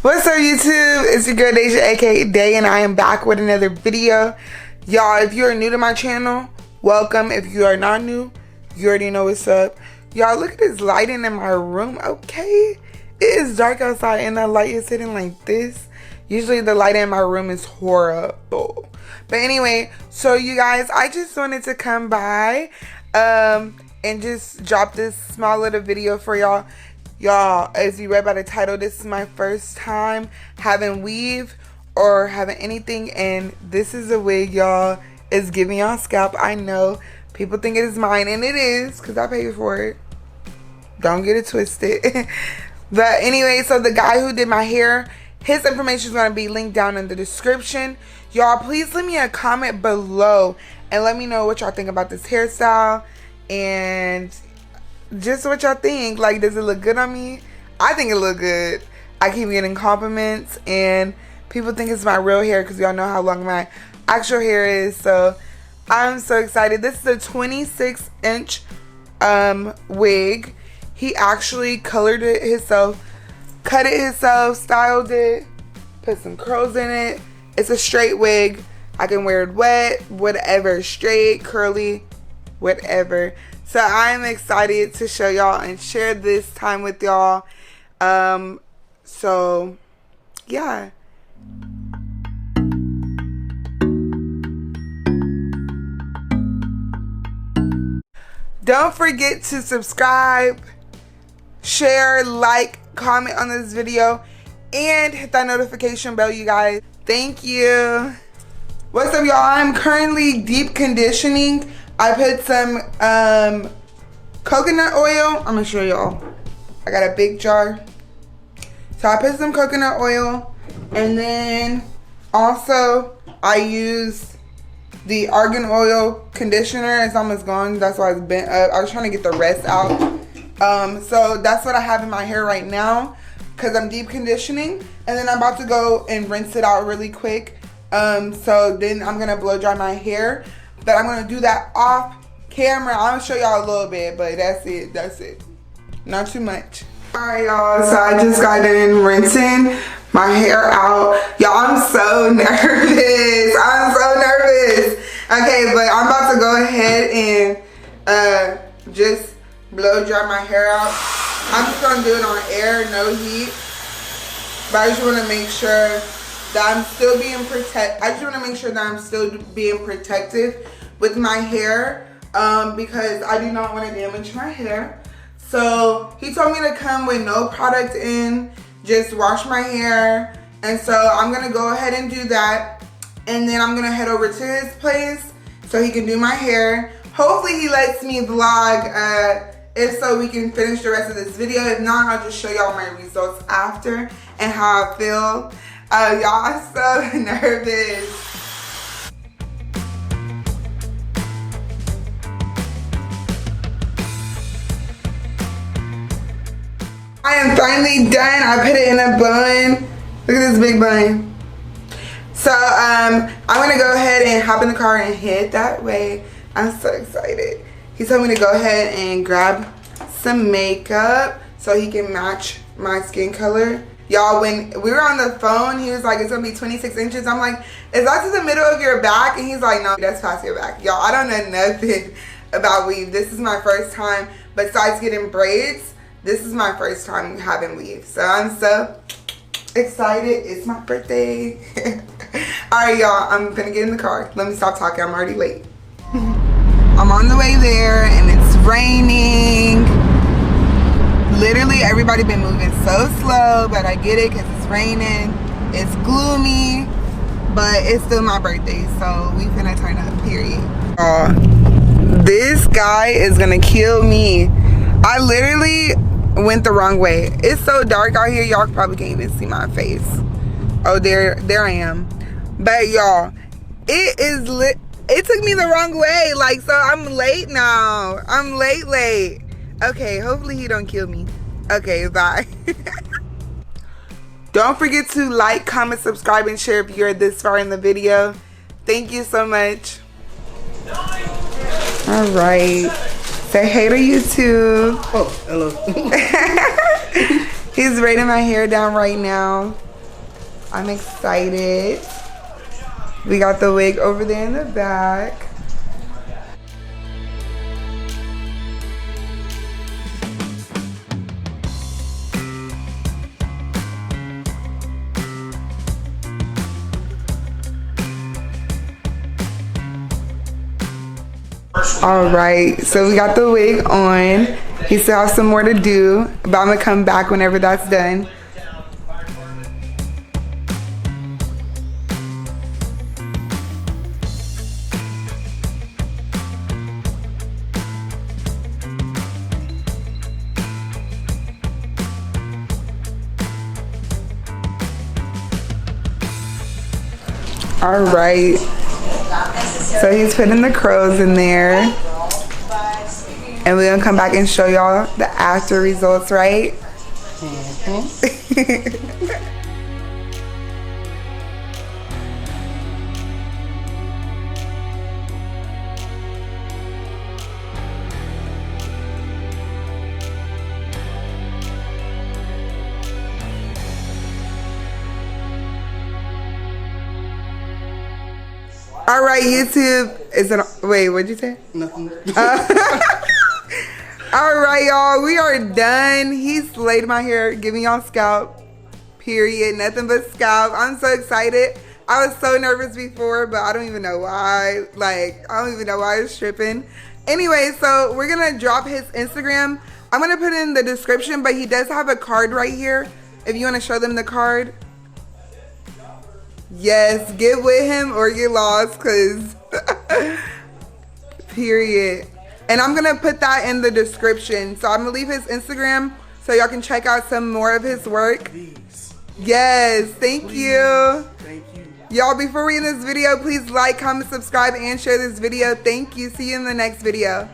What's up, YouTube? It's your girl Daejha, aka Day, and I am back with another video. Y'all, if you are new to my channel, welcome. If you are not new, you already know what's up. Y'all, look at this lighting in my room, okay? It is dark outside and the light is hitting like this. Usually the lighting in my room is horrible. But anyway, so you guys, I just wanted to come by and just drop this small little video for y'all. Y'all, as you read by the title, this is my first time having weave or having anything, and this is a wig, y'all. It's giving y'all scalp. I know people think it is mine, and it is because I paid for it. Don't get it twisted. But anyway, so the guy who did my hair, his information is going to be linked down in the description. Y'all, please leave me a comment below and let me know what y'all think about this hairstyle and just what y'all think. Like, does it look good on me? I think it look good. I keep getting compliments and people think it's my real hair because y'all know how long my actual hair is. So I'm so excited. This is a 26-inch wig. He actually colored it himself, cut it himself, styled it, put some curls in it. It's a straight wig. I can wear it wet, whatever, straight, curly, whatever. So I'm excited to show y'all and share this time with y'all. So yeah. Don't forget to subscribe, share, like, comment on this video, and hit that notification bell, you guys. Thank you. What's up, y'all? I'm currently deep conditioning. I put some coconut oil. I'm gonna show y'all. I got a big jar. So I put some coconut oil, and then also I used the argan oil conditioner. It's almost gone. That's why it's bent up. I was trying to get the rest out. So that's what I have in my hair right now because I'm deep conditioning, and then I'm about to go and rinse it out really quick. So then I'm gonna blow dry my hair. But I'm gonna do that off camera. I'm gonna show y'all a little bit, but that's it. That's it. Not too much. Alright, y'all. So I just got in rinsing my hair out. Y'all, I'm so nervous. I'm so nervous. Okay, but I'm about to go ahead and just blow dry my hair out. I'm just gonna do it on air, no heat. But I just wanna make sure that I'm still being protective with my hair, because I do not want to damage my hair. So he told me to come with no product in, just wash my hair, and so I'm gonna go ahead and do that, and then I'm gonna head over to his place so he can do my hair. Hopefully he lets me vlog. If so, we can finish the rest of this video. If not, I'll just show y'all my results after and how I feel. Y'all, I'm so nervous. I am finally done. I put it in a bun. Look at this big bun. So I'm gonna go ahead and hop in the car and head that way. I'm so excited. He told me to go ahead and grab some makeup so he can match my skin color. Y'all, when we were on the phone, he was like, it's gonna be 26 inches. I'm like, is that to the middle of your back? And he's like, no, that's past your back. Y'all, I don't know nothing about weave. This is my first time. Besides getting braids, this is my first time having weave. So I'm so excited. It's my birthday. All right, y'all, I'm gonna get in the car. Let me stop talking. I'm already late. I'm on the way there, and it's raining. Literally everybody been moving so slow, but I get it because it's raining, it's gloomy, but it's still my birthday, so we finna turn up, period. This guy is gonna kill me. I literally went the wrong way. It's so dark out here, y'all probably can't even see my face. Oh, there I am. But y'all, it took me the wrong way, like, so I'm late now. I'm late. Okay, hopefully he don't kill me. Okay, bye. Don't forget to like, comment, subscribe, and share if you're this far in the video. Thank you so much. All right. Say hey to YouTube. Oh, hello. He's braiding my hair down right now. I'm excited. We got the wig over there in the back. All right, so we got the wig on. He still has some more to do, but I'm gonna come back whenever that's done. All right, so he's putting the curls in there, and we're gonna come back and show y'all the after results, right? All right, YouTube. Is it? Wait, what'd you say? Nothing. All right, y'all. We are done. He slayed my hair, giving y'all scalp. Period. Nothing but scalp. I'm so excited. I was so nervous before, but I don't even know why. Like, I don't even know why I was tripping. Anyway, so we're gonna drop his Instagram. I'm gonna put it in the description, but he does have a card right here. If you want to show them the card. Yes, get with him or get lost, cause period. And I'm gonna put that in the description. So I'm gonna leave his Instagram so y'all can check out some more of his work. Please. Yes, thank you. Thank you. Y'all, before we end this video, please like, comment, subscribe, and share this video. Thank you. See you in the next video.